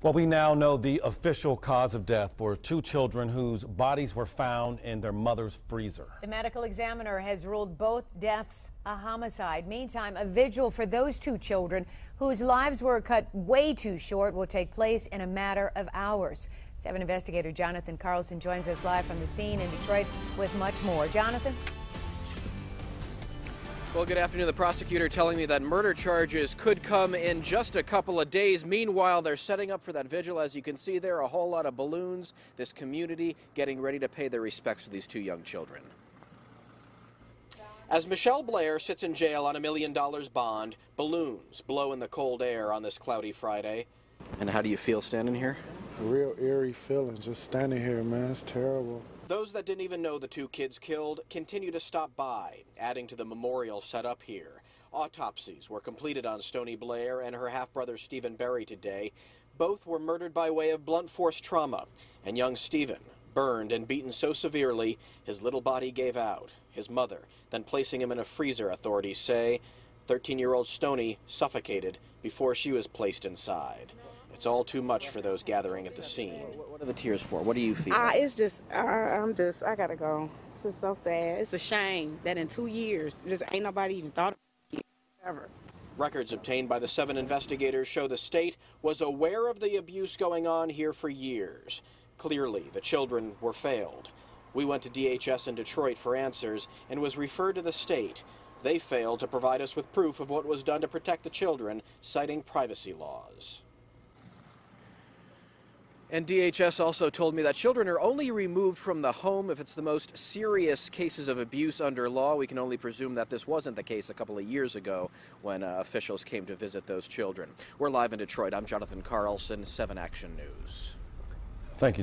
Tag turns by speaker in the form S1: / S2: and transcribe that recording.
S1: Well, we now know the official cause of death for two children whose bodies were found in their mother's freezer.
S2: The medical examiner has ruled both deaths a homicide. Meantime, a vigil for those two children whose lives were cut way too short will take place in a matter of hours. 7 investigator Jonathan Carlson joins us live from the scene in Detroit with much more. Jonathan?
S3: Well, good afternoon. The prosecutor telling me that murder charges could come in just a couple of days. Meanwhile, they're setting up for that vigil. As you can see there, a whole lot of balloons. This community getting ready to pay their respects to these two young children. As Michelle Blair sits in jail on $1 million bond, balloons blow in the cold air on this cloudy Friday. And how do you feel standing here?
S4: A real eerie feeling just standing here, man. It's terrible.
S3: Those that didn't even know the two kids killed continue to stop by, adding to the memorial set up here. Autopsies were completed on Stoney Blair and her half-brother Stephen Berry today. Both were murdered by way of blunt force trauma, and young Stephen burned and beaten so severely his little body gave out. His mother then placing him in a freezer, authorities say. 13-year-old Stoney suffocated before she was placed inside. It's all too much for those gathering at the scene. What are the tears for? What do you feel?
S5: It's just, I gotta go. It's just so sad. It's a shame that in 2 years, just ain't nobody even thought of it ever.
S3: Records obtained by the 7 investigators show the state was aware of the abuse going on here for years. Clearly, the children were failed. We went to DHS in Detroit for answers and was referred to the state. They failed to provide us with proof of what was done to protect the children, citing privacy laws. And DHS also told me that children are only removed from the home if it's the most serious cases of abuse under law. We can only presume that this wasn't the case a couple of years ago when officials came to visit those children. We're live in Detroit. I'm Jonathan Carlson, 7 Action News.
S1: Thank you.